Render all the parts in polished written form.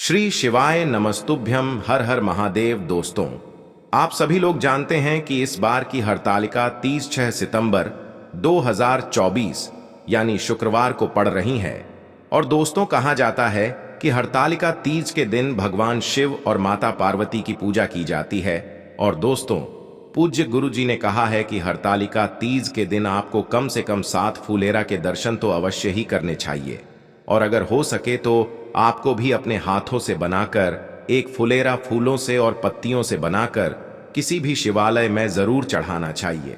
श्री शिवाय नमस्तुभ्यम हर हर महादेव। दोस्तों, आप सभी लोग जानते हैं कि इस बार की हरतालिका 30 सितंबर 2024 यानी शुक्रवार को पड़ रही है। और दोस्तों, कहा जाता है कि हरतालिका तीज के दिन भगवान शिव और माता पार्वती की पूजा की जाती है। और दोस्तों, पूज्य गुरु जी ने कहा है कि हरतालिका तीज के दिन आपको कम से कम 7 फुलेरा के दर्शन तो अवश्य ही करने चाहिए। और अगर हो सके तो आपको भी अपने हाथों से बनाकर एक फुलेरा फूलों से और पत्तियों से बनाकर किसी भी शिवालय में जरूर चढ़ाना चाहिए,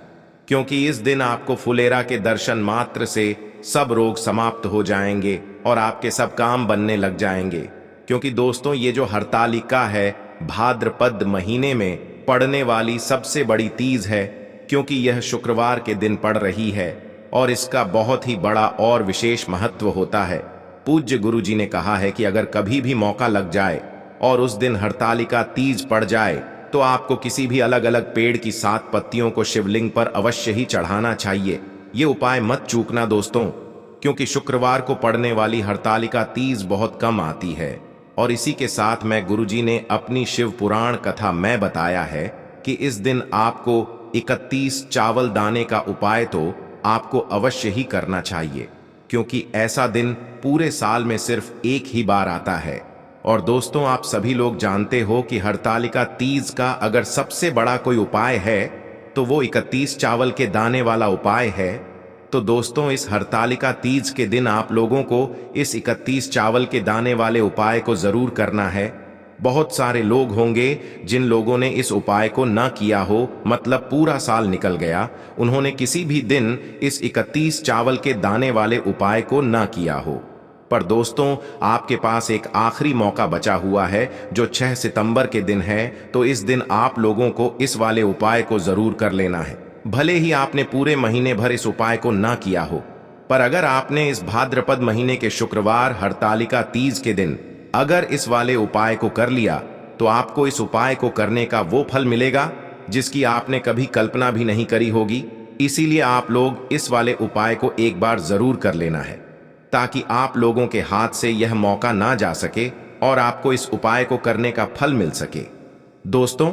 क्योंकि इस दिन आपको फुलेरा के दर्शन मात्र से सब रोग समाप्त हो जाएंगे और आपके सब काम बनने लग जाएंगे। क्योंकि दोस्तों, ये जो हरतालिका है भाद्रपद महीने में पड़ने वाली सबसे बड़ी तीज है, क्योंकि यह शुक्रवार के दिन पड़ रही है और इसका बहुत ही बड़ा और विशेष महत्व होता है। पूज्य गुरु जी ने कहा है कि अगर कभी भी मौका लग जाए और उस दिन हरतालिका तीज पड़ जाए तो आपको किसी भी अलग अलग पेड़ की 7 पत्तियों को शिवलिंग पर अवश्य ही चढ़ाना चाहिए। ये उपाय मत चूकना दोस्तों, क्योंकि शुक्रवार को पड़ने वाली हरतालिका तीज बहुत कम आती है। और इसी के साथ में गुरुजी ने अपनी शिव पुराण कथा में बताया है कि इस दिन आपको 31 चावल दाने का उपाय तो आपको अवश्य ही करना चाहिए, क्योंकि ऐसा दिन पूरे साल में सिर्फ एक ही बार आता है। और दोस्तों, आप सभी लोग जानते हो कि हरतालिका तीज का अगर सबसे बड़ा कोई उपाय है तो वो 31 चावल के दाने वाला उपाय है। तो दोस्तों, इस हरतालिका तीज के दिन आप लोगों को इस 31 चावल के दाने वाले उपाय को जरूर करना है। बहुत सारे लोग होंगे जिन लोगों ने इस उपाय को ना किया हो, मतलब पूरा साल निकल गया, उन्होंने किसी भी दिन इस 31 चावल के दाने वाले उपाय को ना किया हो। पर दोस्तों, आपके पास एक आखिरी मौका बचा हुआ है जो 6 सितंबर के दिन है। तो इस दिन आप लोगों को इस वाले उपाय को जरूर कर लेना है। भले ही आपने पूरे महीने भर इस उपाय को ना किया हो, पर अगर आपने इस भाद्रपद महीने के शुक्रवार हरतालिका तीज के दिन अगर इस वाले उपाय को कर लिया तो आपको इस उपाय को करने का वो फल मिलेगा जिसकी आपने कभी कल्पना भी नहीं करी होगी। इसीलिए आप लोग इस वाले उपाय को एक बार जरूर कर लेना है, ताकि आप लोगों के हाथ से यह मौका ना जा सके और आपको इस उपाय को करने का फल मिल सके। दोस्तों,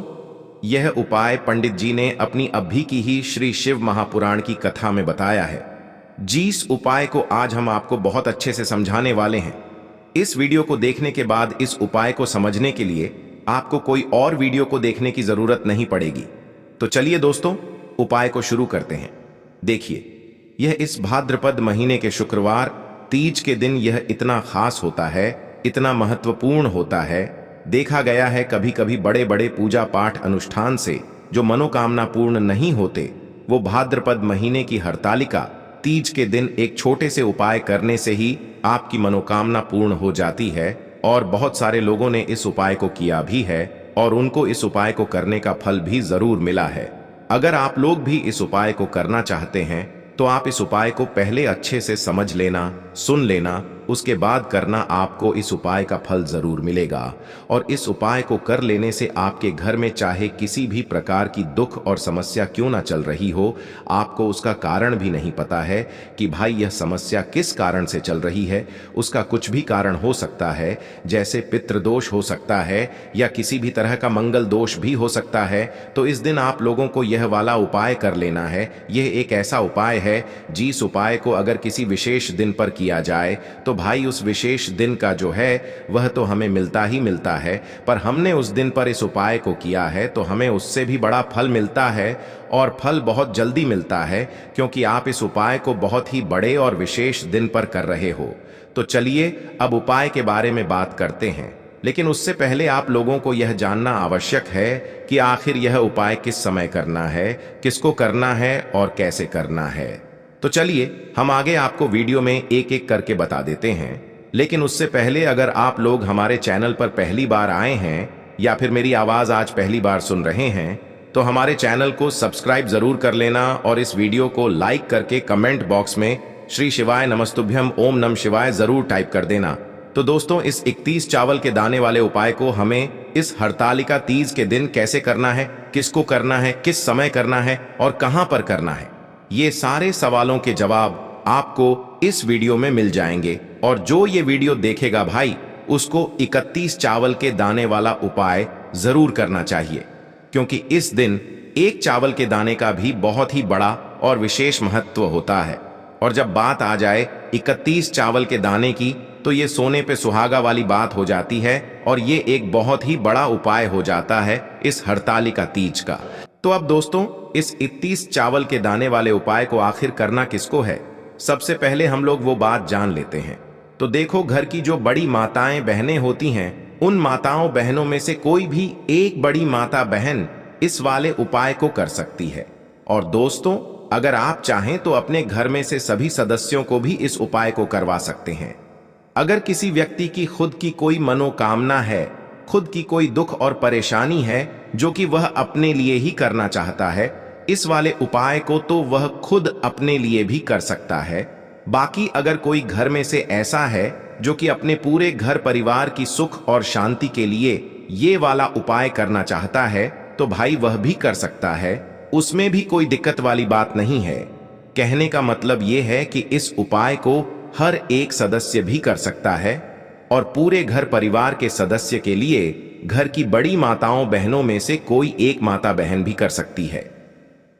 यह उपाय पंडित जी ने अपनी अभी की ही श्री शिव महापुराण की कथा में बताया है। जिस उपाय को आज हम आपको बहुत अच्छे से समझाने वाले हैं, इस वीडियो को देखने के बाद इस उपाय को समझने के लिए आपको कोई और वीडियो को देखने की जरूरत नहीं पड़ेगी। तो चलिए दोस्तों, उपाय को शुरू करते हैं। देखिए, यह इस भाद्रपद महीने के शुक्रवार तीज के दिन यह इतना खास होता है, इतना महत्वपूर्ण होता है। देखा गया है कभी कभी बड़े बड़े पूजा पाठ अनुष्ठान से जो मनोकामना पूर्ण नहीं होते, वो भाद्रपद महीने की हरतालिका तीज के दिन एक छोटे से उपाय करने से ही आपकी मनोकामना पूर्ण हो जाती है। और बहुत सारे लोगों ने इस उपाय को किया भी है और उनको इस उपाय को करने का फल भी जरूर मिला है। अगर आप लोग भी इस उपाय को करना चाहते हैं तो आप इस उपाय को पहले अच्छे से समझ लेना, सुन लेना, उसके बाद करना। आपको इस उपाय का फल जरूर मिलेगा। और इस उपाय को कर लेने से आपके घर में चाहे किसी भी प्रकार की दुख और समस्या क्यों ना चल रही हो, आपको उसका कारण भी नहीं पता है कि भाई यह समस्या किस कारण से चल रही है। उसका कुछ भी कारण हो सकता है, जैसे पितृदोष हो सकता है या किसी भी तरह का मंगल दोष भी हो सकता है। तो इस दिन आप लोगों को यह वाला उपाय कर लेना है। यह एक ऐसा उपाय है जिस उपाय को अगर किसी विशेष दिन पर किया जाए तो भाई उस विशेष दिन का जो है वह तो हमें मिलता ही मिलता है, पर हमने उस दिन पर इस उपाय को किया है तो हमें उससे भी बड़ा फल मिलता है। और फल बहुत जल्दी मिलता है, क्योंकि आप इस उपाय को बहुत ही बड़े और विशेष दिन पर कर रहे हो। तो चलिए अब उपाय के बारे में बात करते हैं, लेकिन उससे पहले आप लोगों को यह जानना आवश्यक है कि आखिर यह उपाय किस समय करना है, किसको करना है और कैसे करना है। तो चलिए हम आगे आपको वीडियो में एक एक करके बता देते हैं। लेकिन उससे पहले अगर आप लोग हमारे चैनल पर पहली बार आए हैं या फिर मेरी आवाज आज पहली बार सुन रहे हैं, तो हमारे चैनल को सब्सक्राइब जरूर कर लेना और इस वीडियो को लाइक करके कमेंट बॉक्स में श्री शिवाय नमस्तुभ्यम ओम नम शिवाय जरूर टाइप कर देना। तो दोस्तों, इस 31 चावल के दाने वाले उपाय को हमें इस हरतालिका तीज के दिन कैसे करना है, किसको करना है, किस समय करना है और कहां पर करना है, ये सारे सवालों के जवाब आपको इस वीडियो में मिल जाएंगे। और जो ये वीडियो देखेगा भाई, उसको 31 चावल के दाने वाला उपाय जरूर करना चाहिए, क्योंकि इस दिन एक चावल के दाने का भी बहुत ही बड़ा और विशेष महत्व होता है। और जब बात आ जाए 31 चावल के दाने की, तो ये सोने पे सुहागा वाली बात हो जाती है और ये एक बहुत ही बड़ा उपाय हो जाता है इस हरतालिका तीज का। तो अब दोस्तों, इस 31 चावल के दाने वाले उपाय को आखिर करना किसको है, सबसे पहले हम लोग वो बात जान लेते हैं। तो देखो, घर की जो बड़ी माताएं बहनें होती हैं, उन माताओं बहनों में से कोई भी एक बड़ी माता बहन इस वाले उपाय को कर सकती है। और दोस्तों, अगर आप चाहें तो अपने घर में से सभी सदस्यों को भी इस उपाय को करवा सकते हैं। अगर किसी व्यक्ति की खुद की कोई मनोकामना है, खुद की कोई दुख और परेशानी है जो कि वह अपने लिए ही करना चाहता है, इस वाले उपाय को तो वह खुद अपने लिए भी कर सकता है। बाकी अगर कोई घर में से ऐसा है जो कि अपने पूरे घर परिवार की सुख और शांति के लिए ये वाला उपाय करना चाहता है, तो भाई वह भी कर सकता है, उसमें भी कोई दिक्कत वाली बात नहीं है। कहने का मतलब ये है कि इस उपाय को हर एक सदस्य भी कर सकता है और पूरे घर परिवार के सदस्य के लिए घर की बड़ी माताओं बहनों में से कोई एक माता बहन भी कर सकती है।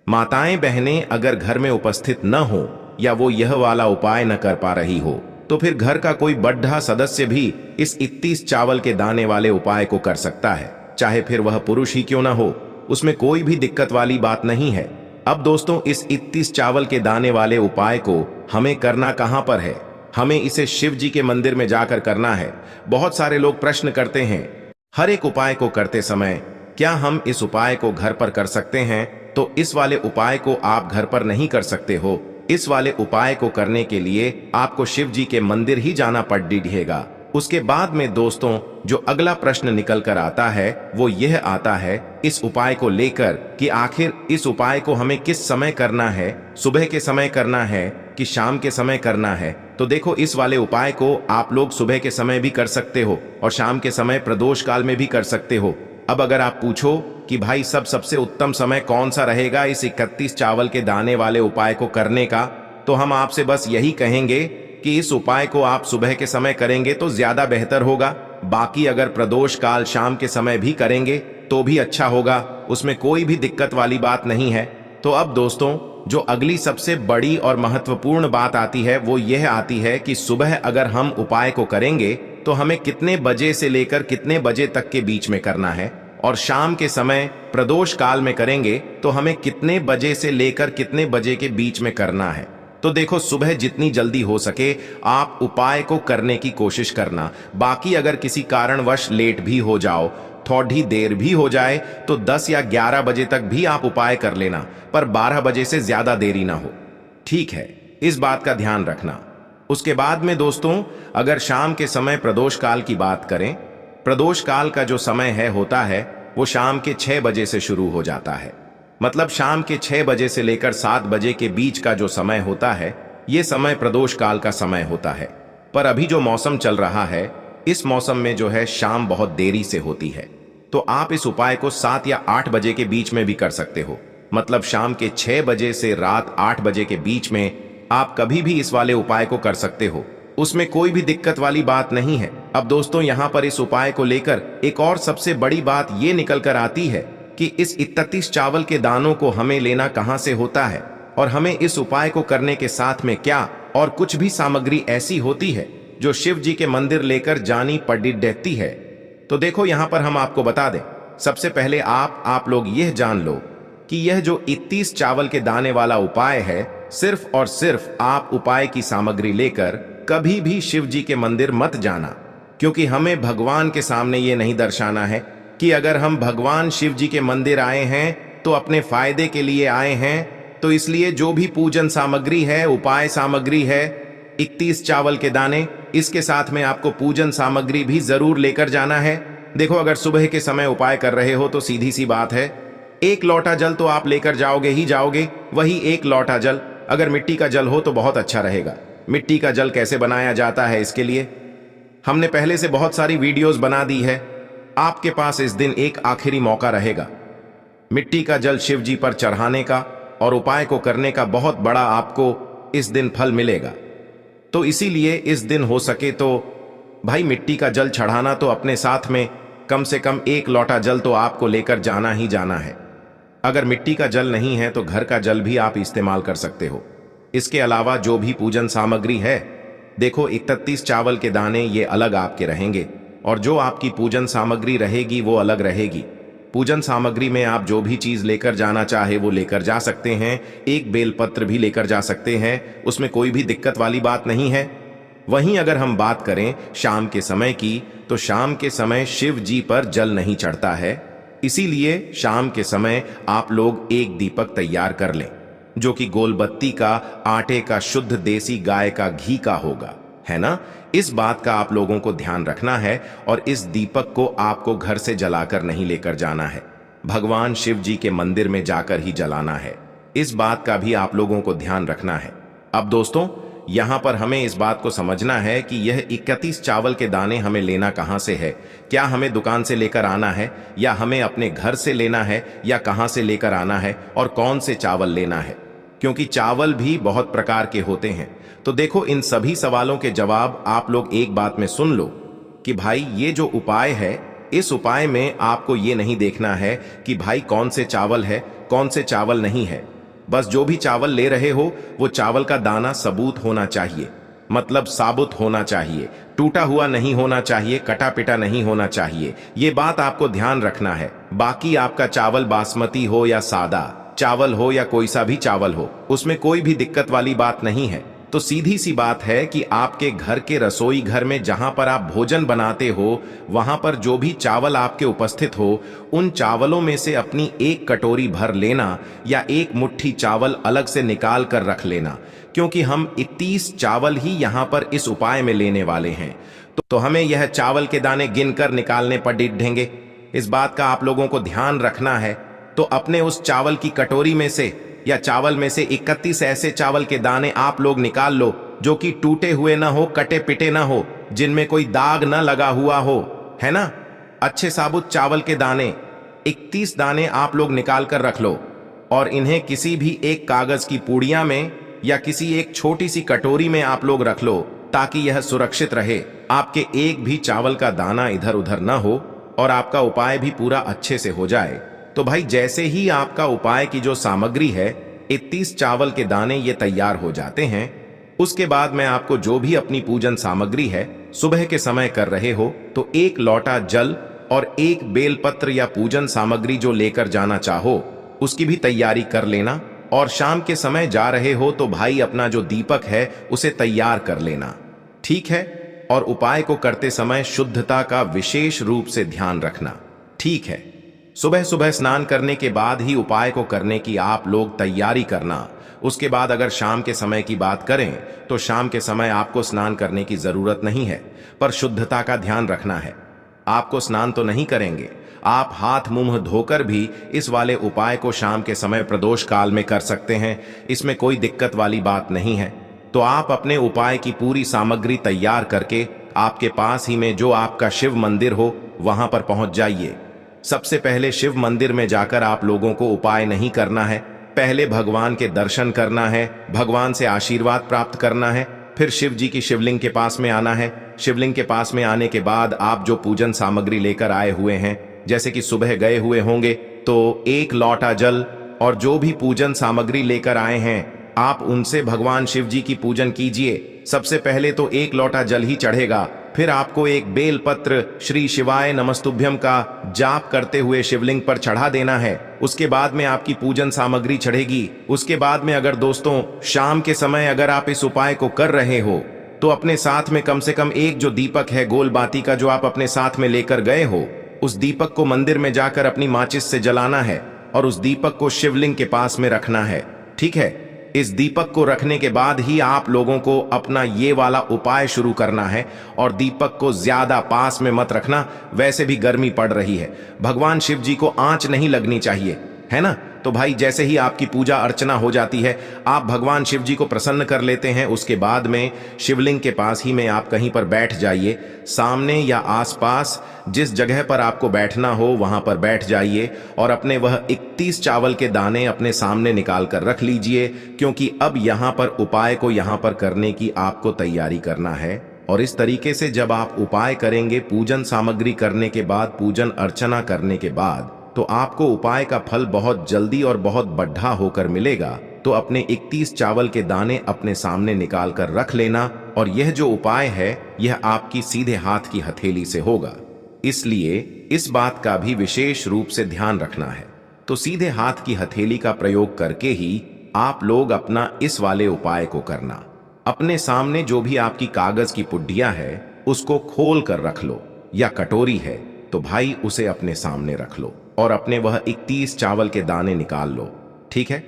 माताएं बहनें अगर घर में उपस्थित न हो या वो यह वाला उपाय न कर पा रही हो, तो फिर घर का कोई बड़ा सदस्य भी इस 31 चावल के दाने वाले उपाय को कर सकता है, चाहे फिर वह पुरुष ही क्यों ना हो, उसमें कोई भी दिक्कत वाली बात नहीं है। अब दोस्तों, इस 31 चावल के दाने वाले उपाय को हमें करना कहां पर है? हमें इसे शिव जी के मंदिर में जाकर करना है। बहुत सारे लोग प्रश्न करते हैं, हर एक उपाय को करते समय क्या हम इस उपाय को घर पर कर सकते हैं? तो इस वाले उपाय को आप घर पर नहीं कर सकते हो। इस वाले उपाय को करने के लिए आपको शिव जी के मंदिर ही जाना पड़ेगा। उसके बाद में दोस्तों, जो अगला प्रश्न निकल कर आता है वो यह आता है इस उपाय को लेकर कि आखिर इस उपाय को हमें किस समय करना है, सुबह के समय करना है कि शाम के समय करना है। तो देखो, इस वाले उपाय को आप लोग सुबह के समय भी कर सकते हो और शाम के समय प्रदोष काल में भी कर सकते हो। अब अगर आप पूछो कि भाई सबसे उत्तम समय कौन सा रहेगा इस 31 चावल के दाने वाले उपाय को करने का, तो हम आपसे बस यही कहेंगे कि इस उपाय को आप सुबह के समय करेंगे तो ज्यादा बेहतर होगा। बाकी अगर प्रदोष काल शाम के समय भी करेंगे तो भी अच्छा होगा, उसमें कोई भी दिक्कत वाली बात नहीं है। तो अब दोस्तों, जो अगली सबसे बड़ी और महत्वपूर्ण बात आती है वो यह आती है कि सुबह अगर हम उपाय को करेंगे तो हमें कितने बजे से लेकर कितने बजे तक के बीच में करना है, और शाम के समय प्रदोष काल में करेंगे तो हमें कितने बजे से लेकर कितने बजे के बीच में करना है। तो देखो, सुबह जितनी जल्दी हो सके आप उपाय को करने की कोशिश करना। बाकी अगर किसी कारणवश लेट भी हो जाओ, थोड़ी देर भी हो जाए, तो 10 या 11 बजे तक भी आप उपाय कर लेना, पर 12 बजे से ज्यादा देरी ना हो। ठीक है, इस बात का ध्यान रखना। उसके बाद में दोस्तों, अगर शाम के समय प्रदोष काल की बात करें, प्रदोष काल का जो समय होता है वो शाम के 6 बजे से शुरू हो जाता है। मतलब शाम के 6 बजे से लेकर 7 बजे के बीच का जो समय होता है, ये समय प्रदोष काल का समय होता है। पर अभी जो मौसम चल रहा है, इस मौसम में जो है शाम बहुत देरी से होती है, तो आप इस उपाय को 7 या 8 बजे के बीच में भी कर सकते हो। मतलब शाम के 6 बजे से रात 8 बजे के बीच में आप कभी भी इस वाले उपाय को कर सकते हो, उसमें कोई भी दिक्कत वाली बात नहीं है। अब दोस्तों, यहाँ पर इस उपाय को लेकर एक और सबसे बड़ी बात ये निकल कर आती है कि इस 31 चावल के दानों को हमें लेना कहाँ से होता है, और हमें इस उपाय को करने के साथ में क्या और कुछ भी सामग्री ऐसी होती है जो शिव जी के मंदिर लेकर जानी पड़ती है। तो देखो, यहाँ पर हम आपको बता दें, सबसे पहले आप लोग यह जान लो कि यह जो 31 चावल के दाने वाला उपाय है, सिर्फ और सिर्फ आप उपाय की सामग्री लेकर कभी भी शिव जी के मंदिर मत जाना, क्योंकि हमें भगवान के सामने ये नहीं दर्शाना है कि अगर हम भगवान शिव जी के मंदिर आए हैं तो अपने फायदे के लिए आए हैं। तो इसलिए जो भी पूजन सामग्री है, उपाय सामग्री है, 31 चावल के दाने, इसके साथ में आपको पूजन सामग्री भी जरूर लेकर जाना है। देखो, अगर सुबह के समय उपाय कर रहे हो तो सीधी सी बात है, 1 लोटा जल तो आप लेकर जाओगे ही जाओगे। वही 1 लोटा जल अगर मिट्टी का जल हो तो बहुत अच्छा रहेगा। मिट्टी का जल कैसे बनाया जाता है, इसके लिए हमने पहले से बहुत सारी वीडियोस बना दी है। आपके पास इस दिन एक आखिरी मौका रहेगा मिट्टी का जल शिव जी पर चढ़ाने का, और उपाय को करने का बहुत बड़ा आपको इस दिन फल मिलेगा। तो इसीलिए इस दिन हो सके तो भाई मिट्टी का जल चढ़ाना तो अपने साथ में कम से कम 1 लोटा जल तो आपको लेकर जाना ही जाना है। अगर मिट्टी का जल नहीं है तो घर का जल भी आप इस्तेमाल कर सकते हो। इसके अलावा जो भी पूजन सामग्री है, देखो 31 चावल के दाने ये अलग आपके रहेंगे और जो आपकी पूजन सामग्री रहेगी वो अलग रहेगी। पूजन सामग्री में आप जो भी चीज लेकर जाना चाहे वो लेकर जा सकते हैं। एक बेलपत्र भी लेकर जा सकते हैं, उसमें कोई भी दिक्कत वाली बात नहीं है। वहीं अगर हम बात करें शाम के समय की, तो शाम के समय शिव जी पर जल नहीं चढ़ता है, इसीलिए शाम के समय आप लोग एक दीपक तैयार कर लें जो कि गोलबत्ती का, आटे का, शुद्ध देसी गाय का घी का होगा, है ना। इस बात का आप लोगों को ध्यान रखना है और इस दीपक को आपको घर से जलाकर नहीं लेकर जाना है, भगवान शिव जी के मंदिर में जाकर ही जलाना है। इस बात का भी आप लोगों को ध्यान रखना है। अब दोस्तों, यहां पर हमें इस बात को समझना है कि यह 31 चावल के दाने हमें लेना कहां से है। क्या हमें दुकान से लेकर आना है या हमें अपने घर से लेना है या कहां से लेकर आना है और कौन से चावल लेना है, क्योंकि चावल भी बहुत प्रकार के होते हैं। तो देखो, इन सभी सवालों के जवाब आप लोग एक बात में सुन लो कि भाई ये जो उपाय है, इस उपाय में आपको ये नहीं देखना है कि भाई कौन से चावल है कौन से चावल नहीं है। बस जो भी चावल ले रहे हो वो चावल का दाना सबूत होना चाहिए, मतलब साबुत होना चाहिए, टूटा हुआ नहीं होना चाहिए, कटा पिटा नहीं होना चाहिए। ये बात आपको ध्यान रखना है। बाकी आपका चावल बासमती हो या सादा चावल हो या कोई सा भी चावल हो, उसमें कोई भी दिक्कत वाली बात नहीं है। तो सीधी सी बात है कि आपके घर के रसोई घर में जहां पर आप भोजन बनाते हो, वहां पर जो भी चावल आपके उपस्थित हो, उन चावलों में से अपनी 1 कटोरी भर लेना या 1 मुट्ठी चावल अलग से निकाल कर रख लेना, क्योंकि हम 31 चावल ही यहां पर इस उपाय में लेने वाले हैं। तो हमें यह चावल के दाने गिनकर निकालने पर डिढेंगे। इस बात का आप लोगों को ध्यान रखना है। तो अपने उस चावल की कटोरी में से या चावल में से 31 ऐसे चावल के दाने आप लोग निकाल लो जो कि टूटे हुए ना हो, कटे पिटे ना हो, जिनमें कोई दाग ना लगा हुआ हो, है ना। अच्छे साबुत चावल के दाने 31 दाने आप लोग निकाल कर रख लो और इन्हें किसी भी एक कागज की पुड़िया में या किसी एक छोटी सी कटोरी में आप लोग रख लो, ताकि यह सुरक्षित रहे, आपके एक भी चावल का दाना इधर उधर ना हो और आपका उपाय भी पूरा अच्छे से हो जाए। तो भाई जैसे ही आपका उपाय की जो सामग्री है, 31 चावल के दाने ये तैयार हो जाते हैं, उसके बाद मैं आपको जो भी अपनी पूजन सामग्री है सुबह के समय कर रहे हो, तो 1 लोटा जल और 1 बेलपत्र या पूजन सामग्री जो लेकर जाना चाहो उसकी भी तैयारी कर लेना। और शाम के समय जा रहे हो तो भाई अपना जो दीपक है उसे तैयार कर लेना, ठीक है। और उपाय को करते समय शुद्धता का विशेष रूप से ध्यान रखना, ठीक है। सुबह सुबह स्नान करने के बाद ही उपाय को करने की आप लोग तैयारी करना। उसके बाद अगर शाम के समय की बात करें तो शाम के समय आपको स्नान करने की जरूरत नहीं है, पर शुद्धता का ध्यान रखना है। आपको स्नान तो नहीं करेंगे, आप हाथ मुंह धोकर भी इस वाले उपाय को शाम के समय प्रदोष काल में कर सकते हैं, इसमें कोई दिक्कत वाली बात नहीं है। तो आप अपने उपाय की पूरी सामग्री तैयार करके आपके पास ही में जो आपका शिव मंदिर हो वहां पर पहुंच जाइए। सबसे पहले शिव मंदिर में जाकर आप लोगों को उपाय नहीं करना है, पहले भगवान के दर्शन करना है, भगवान से आशीर्वाद प्राप्त करना है, फिर शिव जी की शिवलिंग के पास में आना है। शिवलिंग के पास में आने के बाद आप जो पूजन सामग्री लेकर आए हुए हैं, जैसे कि सुबह गए हुए होंगे तो 1 लोटा जल और जो भी पूजन सामग्री लेकर आए हैं आप उनसे भगवान शिव जी की पूजन कीजिए। सबसे पहले तो 1 लोटा जल ही चढ़ेगा, फिर आपको 1 बेलपत्र श्री शिवाय नमस्तुभ्यम का जाप करते हुए शिवलिंग पर चढ़ा देना है। उसके बाद में आपकी पूजन सामग्री चढ़ेगी। उसके बाद में अगर दोस्तों शाम के समय अगर आप इस उपाय को कर रहे हो तो अपने साथ में कम से कम 1 जो दीपक है गोल बाती का जो आप अपने साथ में लेकर गए हो, उस दीपक को मंदिर में जाकर अपनी माचिस से जलाना है और उस दीपक को शिवलिंग के पास में रखना है, ठीक है। इस दीपक को रखने के बाद ही आप लोगों को अपना ये वाला उपाय शुरू करना है और दीपक को ज्यादा पास में मत रखना, वैसे भी गर्मी पड़ रही है, भगवान शिव जी को आंच नहीं लगनी चाहिए, है ना। तो भाई जैसे ही आपकी पूजा अर्चना हो जाती है, आप भगवान शिव जी को प्रसन्न कर लेते हैं, उसके बाद में शिवलिंग के पास ही में आप कहीं पर बैठ जाइए। सामने या आसपास जिस जगह पर आपको बैठना हो वहां पर बैठ जाइए और अपने वह 31 चावल के दाने अपने सामने निकाल कर रख लीजिए, क्योंकि अब यहां पर उपाय को यहां पर करने की आपको तैयारी करना है। और इस तरीके से जब आप उपाय करेंगे, पूजन सामग्री करने के बाद, पूजन अर्चना करने के बाद, तो आपको उपाय का फल बहुत जल्दी और बहुत बढ़ा होकर मिलेगा। तो अपने 31 चावल के दाने अपने सामने निकाल कर रख लेना, और यह जो उपाय है यह आपकी सीधे हाथ की हथेली से होगा, इसलिए इस बात का भी विशेष रूप से ध्यान रखना है। तो सीधे हाथ की हथेली का प्रयोग करके ही आप लोग अपना इस वाले उपाय को करना। अपने सामने जो भी आपकी कागज की पुड्डियां है उसको खोल कर रख लो, या कटोरी है तो भाई उसे अपने सामने रख लो और अपने वह 31 चावल के दाने निकाल लो, ठीक है।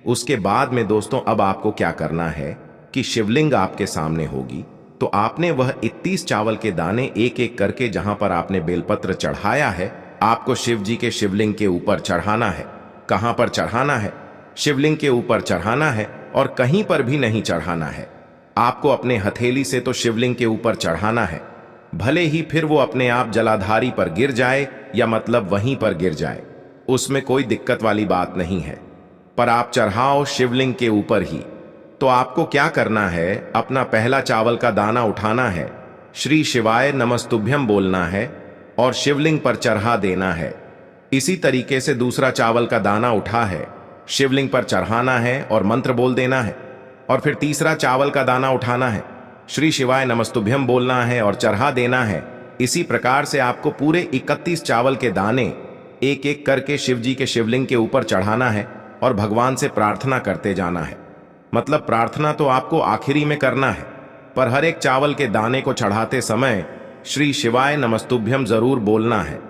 उसके बाद में दोस्तों अब आपको क्या करना है कि शिवलिंग आपके सामने होगी, तो आपने वह 31 चावल के दाने एक एक करके जहां पर आपने बेलपत्र चढ़ाया है, आपको शिव जी के शिवलिंग के ऊपर चढ़ाना है। कहां पर चढ़ाना है? शिवलिंग के ऊपर चढ़ाना है, और कहीं पर भी नहीं चढ़ाना है। आपको अपने हथेली से तो शिवलिंग के ऊपर चढ़ाना है, भले ही फिर वो अपने आप जलाधारी पर गिर जाए या मतलब वहीं पर गिर जाए, उसमें कोई दिक्कत वाली बात नहीं है, पर आप चढ़ाओ शिवलिंग के ऊपर ही। तो आपको क्या करना है, अपना पहला चावल का दाना उठाना है, श्री शिवाय नमस्तुभ्यम बोलना है और शिवलिंग पर चढ़ा देना है। इसी तरीके से दूसरा चावल का दाना उठा है, शिवलिंग पर चढ़ाना है और मंत्र बोल देना है। और फिर तीसरा चावल का दाना उठाना है, श्री शिवाय नमस्तुभ्यम बोलना है और चढ़ा देना है। इसी प्रकार से आपको पूरे 31 चावल के दाने एक एक करके शिव जी के शिवलिंग के ऊपर चढ़ाना है और भगवान से प्रार्थना करते जाना है। मतलब प्रार्थना तो आपको आखिरी में करना है, पर हर एक चावल के दाने को चढ़ाते समय श्री शिवाय नमस्तुभ्यम जरूर बोलना है।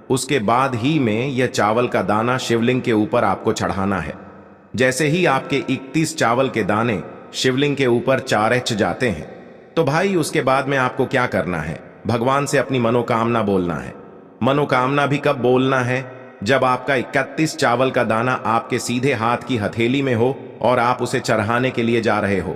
उसके बाद ही में यह चावल का दाना शिवलिंग के ऊपर आपको चढ़ाना है। जैसे ही आपके 31 चावल के दाने शिवलिंग के ऊपर चारच जाते हैं, तो भाई उसके बाद में आपको क्या करना है, भगवान से अपनी मनोकामना बोलना है। मनोकामना भी कब बोलना है? जब आपका 31 चावल का दाना आपके सीधे हाथ की हथेली में हो और आप उसे चढ़ाने के लिए जा रहे हो।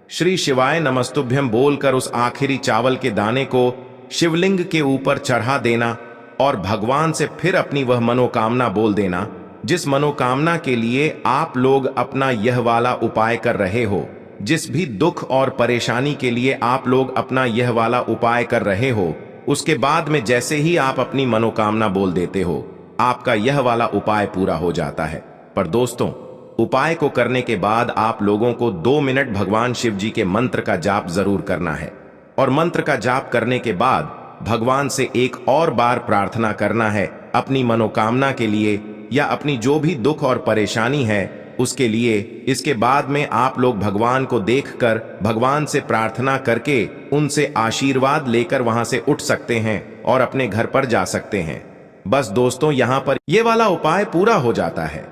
श्री शिवाय नमस्तुभ्यम बोलकर उस आखिरी चावल के दाने को शिवलिंग के ऊपर चढ़ा देना और भगवान से फिर अपनी वह मनोकामना बोल देना, जिस मनोकामना के लिए आप लोग अपना यह वाला उपाय कर रहे हो। जिस भी दुख और परेशानी के लिए आप लोग अपना यह वाला उपाय कर रहे हो, उसके बाद में जैसे ही आप अपनी मनोकामना बोल देते हो, आपका यह वाला उपाय पूरा हो जाता है। पर दोस्तों, उपाय को करने के बाद आप लोगों को 2 मिनट भगवान शिव जी के मंत्र का जाप जरूर करना है, और मंत्र का जाप करने के बाद भगवान से एक और बार प्रार्थना करना है अपनी मनोकामना के लिए या अपनी जो भी दुख और परेशानी है उसके लिए। इसके बाद में आप लोग भगवान को देखकर भगवान से प्रार्थना करके उनसे आशीर्वाद लेकर वहां से उठ सकते हैं और अपने घर पर जा सकते हैं। बस दोस्तों, यहां पर यह वाला उपाय पूरा हो जाता है।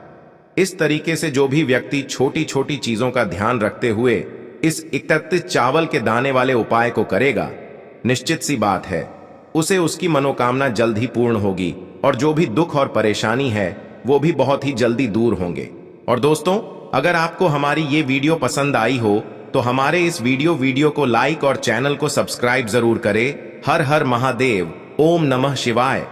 इस तरीके से जो भी व्यक्ति छोटी छोटी चीजों का ध्यान रखते हुए इस 31 चावल के दाने वाले उपाय को करेगा, निश्चित सी बात है उसे उसकी मनोकामना जल्द ही पूर्ण होगी और जो भी दुख और परेशानी है वो भी बहुत ही जल्दी दूर होंगे। और दोस्तों, अगर आपको हमारी ये वीडियो पसंद आई हो तो हमारे इस वीडियो को लाइक और चैनल को सब्सक्राइब जरूर करें। हर हर महादेव, ओम नमः शिवाय।